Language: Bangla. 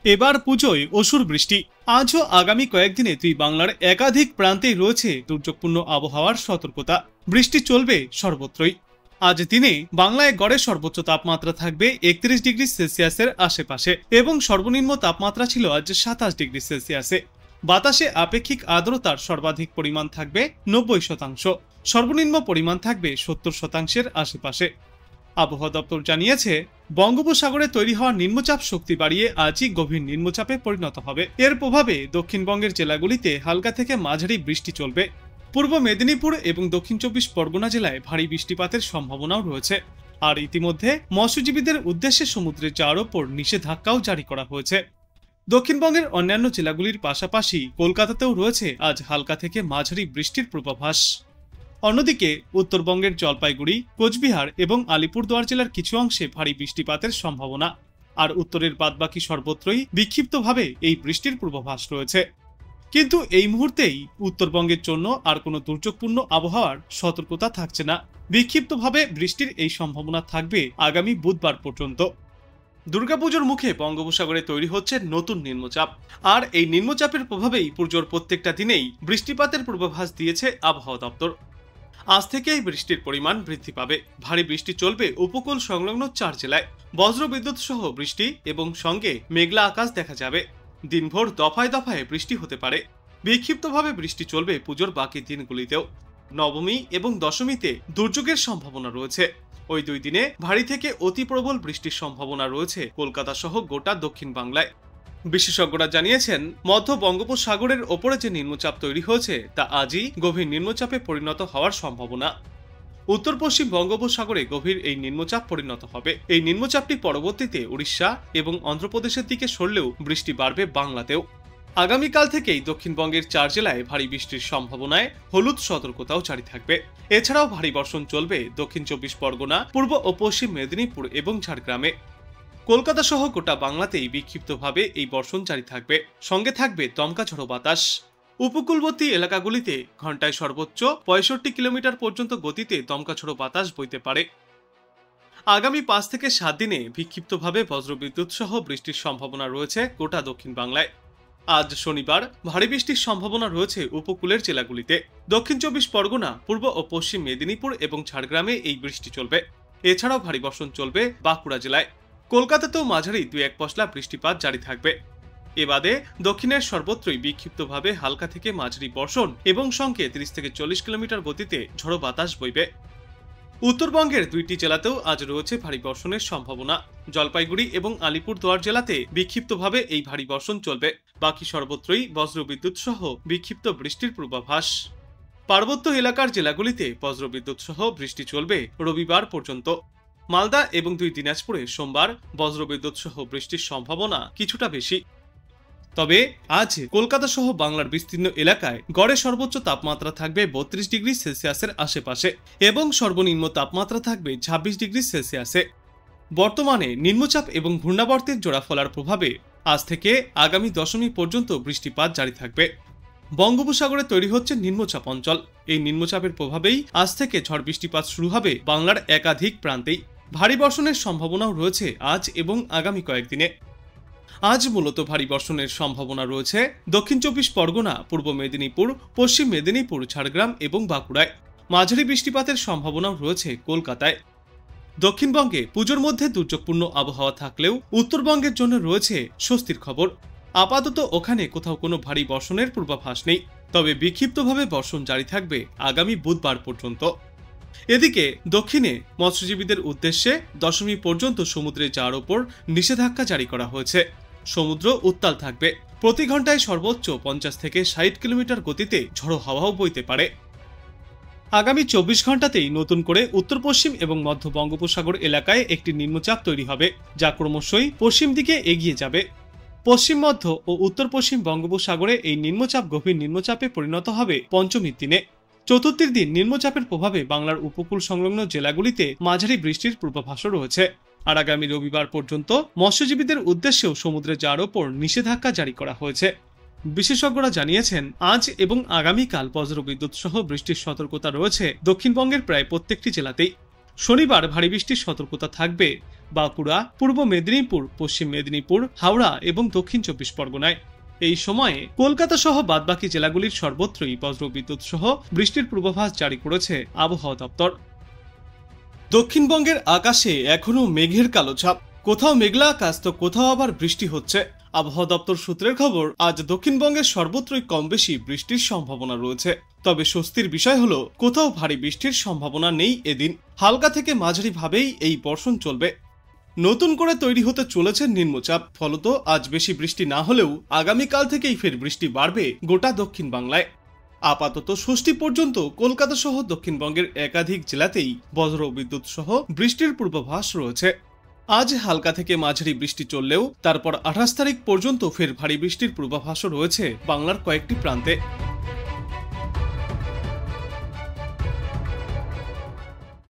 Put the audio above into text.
এবার পুজোয় অসুর বৃষ্টি। আজও আগামী কয়েকদিনে বাংলার একাধিক প্রান্তেই রয়েছে দুর্যোগপূর্ণ আবহাওয়ার সতর্কতা। বৃষ্টি চলবে সর্বত্রই। আজ দিনে বাংলায় গড়ে সর্বোচ্চ তাপমাত্রা থাকবে 31 ডিগ্রি সেলসিয়াসের আশেপাশে এবং সর্বনিম্ন তাপমাত্রা ছিল আজ 27 ডিগ্রি সেলসিয়াসে। বাতাসে আপেক্ষিক আর্দ্রতার সর্বাধিক পরিমাণ থাকবে 90%, সর্বনিম্ন পরিমাণ থাকবে 70%-এর আশেপাশে। আবহাওয়া দপ্তর জানিয়েছে, বঙ্গোপসাগরে তৈরি হওয়া নিম্নচাপ শক্তি বাড়িয়ে আজই গভীর নিম্নচাপে পরিণত হবে। এর প্রভাবে দক্ষিণবঙ্গের জেলাগুলিতে হালকা থেকে মাঝারি বৃষ্টি চলবে। পূর্ব মেদিনীপুর এবং দক্ষিণ 24 পরগনা জেলায় ভারী বৃষ্টিপাতের সম্ভাবনাও রয়েছে। আর ইতিমধ্যে মৎস্যজীবীদের উদ্দেশ্যে সমুদ্রে যাওয়ার ওপর নিষেধাজ্ঞাও জারি করা হয়েছে। দক্ষিণবঙ্গের অন্যান্য জেলাগুলির পাশাপাশি কলকাতাতেও রয়েছে আজ হালকা থেকে মাঝারি বৃষ্টির পূর্বাভাস। অন্যদিকে উত্তরবঙ্গের জলপাইগুড়ি, কোচবিহার এবং আলিপুরদুয়ার জেলার কিছু অংশে ভারী বৃষ্টিপাতের সম্ভাবনা। আর উত্তরের বাদবাকি সর্বত্রই বিক্ষিপ্তভাবে এই বৃষ্টির পূর্বাভাস রয়েছে। কিন্তু এই মুহূর্তেই উত্তরবঙ্গের জন্য আর কোনো দুর্যোগপূর্ণ আবহাওয়ার সতর্কতা থাকছে না। বিক্ষিপ্তভাবে বৃষ্টির এই সম্ভাবনা থাকবে আগামী বুধবার পর্যন্ত। দুর্গাপুজোর মুখে বঙ্গোপসাগরে তৈরি হচ্ছে নতুন নিম্নচাপ। আর এই নিম্নচাপের প্রভাবেই পুজোর প্রত্যেকটা দিনেই বৃষ্টিপাতের পূর্বাভাস দিয়েছে আবহাওয়া দপ্তর। আজ থেকেই বৃষ্টির পরিমাণ বৃদ্ধি পাবে। ভারী বৃষ্টি চলবে উপকূল সংলগ্ন 4 জেলায়। বজ্রবিদ্যুৎ সহ বৃষ্টি এবং সঙ্গে মেঘলা আকাশ দেখা যাবে। দিনভর দফায় দফায় বৃষ্টি হতে পারে। বিক্ষিপ্তভাবে বৃষ্টি চলবে পুজোর বাকি দিনগুলিতেও। নবমী এবং দশমীতে দুর্যোগের সম্ভাবনা রয়েছে। ওই 2 দিনে ভারী থেকে অতি প্রবল বৃষ্টির সম্ভাবনা রয়েছে কলকাতা সহ গোটা দক্ষিণ বাংলায়। বিশেষজ্ঞরা জানিয়েছেন, মধ্য বঙ্গোপসাগরের ওপরে যে নিম্নচাপ তৈরি হয়েছে তা আজই গভীর নিম্নচাপে পরিণত হওয়ার সম্ভাবনা। উত্তর পশ্চিম বঙ্গোপসাগরে গভীর এই নিম্নচাপ পরিণত হবে। এই নিম্নচাপটি পরবর্তীতে উড়িষ্যা এবং অন্ধ্রপ্রদেশের দিকে সরলেও বৃষ্টি বাড়বে বাংলাতেও। আগামীকাল থেকেই দক্ষিণবঙ্গের 4 জেলায় ভারী বৃষ্টির সম্ভাবনায় হলুদ সতর্কতাও জারি থাকবে। এছাড়াও ভারী বর্ষণ চলবে দক্ষিণ 24 পরগনা, পূর্ব ও পশ্চিম মেদিনীপুর এবং ঝাড়গ্রামে। কলকাতা সহ গোটা বাংলাতেই বিক্ষিপ্তভাবে এই বর্ষণ জারি থাকবে। সঙ্গে থাকবে দমকা ঝড়ো বাতাস। উপকূলবর্তী এলাকাগুলিতে ঘন্টায় সর্বোচ্চ 65 কিলোমিটার পর্যন্ত গতিতে দমকা ঝড়ো বাতাস বইতে পারে। আগামী 5 থেকে 7 দিনে বিক্ষিপ্তভাবে বজ্রবিদ্যুৎ সহ বৃষ্টির সম্ভাবনা রয়েছে গোটা দক্ষিণ বাংলায়। আজ শনিবার ভারী বৃষ্টির সম্ভাবনা রয়েছে উপকূলের জেলাগুলিতে। দক্ষিণ 24 পরগনা, পূর্ব ও পশ্চিম মেদিনীপুর এবং ঝাড়গ্রামে এই বৃষ্টি চলবে। এছাড়াও ভারী বর্ষণ চলবে বাঁকুড়া জেলায়। কলকাতাতেও মাঝারি 2-1 পশলা বৃষ্টিপাত জারি থাকবে। এবাদে দক্ষিণের সর্বত্রই বিক্ষিপ্তভাবে হালকা থেকে মাঝারি বর্ষণ এবং সঙ্গে 30 থেকে 40 কিলোমিটার গতিতে ঝড়ো বাতাস বইবে। উত্তরবঙ্গের 2টি জেলাতেও আজ রয়েছে ভারী বর্ষণের সম্ভাবনা। জলপাইগুড়ি এবং আলিপুরদুয়ার জেলাতে বিক্ষিপ্তভাবে এই ভারী বর্ষণ চলবে। বাকি সর্বত্রই বজ্রবিদ্যুৎ সহ বিক্ষিপ্ত বৃষ্টির পূর্বাভাস। পার্বত্য এলাকার জেলাগুলিতে বজ্রবিদ্যুৎ সহ বৃষ্টি চলবে রবিবার পর্যন্ত। মালদা এবং 2 দিনাজপুরে সোমবার বজ্রবিদ্যুৎ সহ বৃষ্টির সম্ভাবনা কিছুটা বেশি। তবে আজ কলকাতা সহ বাংলার বিস্তীর্ণ এলাকায় গড়ে সর্বোচ্চ তাপমাত্রা থাকবে 32 ডিগ্রি সেলসিয়াসের আশেপাশে এবং সর্বনিম্ন তাপমাত্রা থাকবে 26 ডিগ্রি সেলসিয়াসে। বর্তমানে নিম্নচাপ এবং ঘূর্ণাবর্তের জোড়া ফলার প্রভাবে আজ থেকে আগামী দশমী পর্যন্ত বৃষ্টিপাত জারি থাকবে। বঙ্গোপসাগরে তৈরি হচ্ছে নিম্নচাপ অঞ্চল। এই নিম্নচাপের প্রভাবেই আজ থেকে ঝড় বৃষ্টিপাত শুরু হবে বাংলার একাধিক প্রান্তেই। ভারী বর্ষণের সম্ভাবনাও রয়েছে আজ এবং আগামী কয়েকদিনে। আজ মূলত ভারী বর্ষণের সম্ভাবনা রয়েছে দক্ষিণ 24 পরগনা, পূর্ব মেদিনীপুর, পশ্চিম মেদিনীপুর, ঝাড়গ্রাম এবং বাঁকুড়ায়। মাঝারি বৃষ্টিপাতের সম্ভাবনাও রয়েছে কলকাতায়। দক্ষিণবঙ্গে পুজোর মধ্যে দুর্যোগপূর্ণ আবহাওয়া থাকলেও উত্তরবঙ্গের জন্য রয়েছে স্বস্তির খবর। আপাতত ওখানে কোথাও কোনো ভারী বর্ষণের পূর্বাভাস নেই। তবে বিক্ষিপ্তভাবে বর্ষণ জারি থাকবে আগামী বুধবার পর্যন্ত। এদিকে দক্ষিণে মৎস্যজীবীদের উদ্দেশ্যে দশমী পর্যন্ত সমুদ্রে যাওয়ার ওপর নিষেধাজ্ঞা জারি করা হয়েছে। সমুদ্র উত্তাল থাকবে। প্রতি ঘন্টায় সর্বোচ্চ 50 থেকে 60 কিলোমিটার গতিতে ঝড়ো হাওয়াও বইতে পারে। আগামী 24 ঘন্টাতেই নতুন করে উত্তর পশ্চিম এবং মধ্য বঙ্গোপসাগর এলাকায় একটি নিম্নচাপ তৈরি হবে, যা ক্রমশই পশ্চিম দিকে এগিয়ে যাবে। পশ্চিম মধ্য ও উত্তর পশ্চিম বঙ্গোপসাগরে এই নিম্নচাপ গভীর নিম্নচাপে পরিণত হবে পঞ্চমীর দিনে। চতুর্থীর দিন নিম্নচাপের প্রভাবে বাংলার উপকূল সংলগ্ন জেলাগুলিতে মাঝারি বৃষ্টির পূর্বাভাসও রয়েছে। আর আগামী রবিবার পর্যন্ত মৎস্যজীবীদের উদ্দেশ্যেও সমুদ্রে যাওয়ার ওপর নিষেধাজ্ঞা জারি করা হয়েছে। বিশেষজ্ঞরা জানিয়েছেন, আজ এবং আগামীকাল বজ্রবিদ্যুৎ সহ বৃষ্টির সতর্কতা রয়েছে দক্ষিণবঙ্গের প্রায় প্রত্যেকটি জেলাতেই। শনিবার ভারী বৃষ্টির সতর্কতা থাকবে বাঁকুড়া, পূর্ব মেদিনীপুর, পশ্চিম মেদিনীপুর, হাওড়া এবং দক্ষিণ 24 পরগনায়। এই সময়ে কলকাতা সহ বাদবাকি জেলাগুলির সর্বত্রই বজ্রবিদ্যুৎ সহ বৃষ্টির পূর্বাভাস জারি করেছে আবহাওয়া দপ্তর। দক্ষিণবঙ্গের আকাশে এখনো মেঘের কালো ছাপ, কোথাও মেঘলা আকাশ তো কোথাও আবার বৃষ্টি হচ্ছে। আবহাওয়া দপ্তর সূত্রের খবর, আজ দক্ষিণবঙ্গের সর্বত্রই কম বেশি বৃষ্টির সম্ভাবনা রয়েছে। তবে স্বস্তির বিষয় হলো কোথাও ভারী বৃষ্টির সম্ভাবনা নেই এদিন। হালকা থেকে মাঝারি ভাবেই এই বর্ষণ চলবে। নতুন করে তৈরি হতে চলেছে নিম্নচাপ, ফলত আজ বেশি বৃষ্টি না হলেও আগামীকাল থেকেই ফের বৃষ্টি বাড়বে গোটা দক্ষিণ বাংলায়। আপাতত ষষ্ঠী পর্যন্ত কলকাতা সহ দক্ষিণবঙ্গের একাধিক জেলাতেই বজ্র বিদ্যুৎ সহ বৃষ্টির পূর্বাভাস রয়েছে। আজ হালকা থেকে মাঝারি বৃষ্টি চললেও তারপর 28 তারিখ পর্যন্ত ফের ভারী বৃষ্টির পূর্বাভাসও রয়েছে বাংলার কয়েকটি প্রান্তে।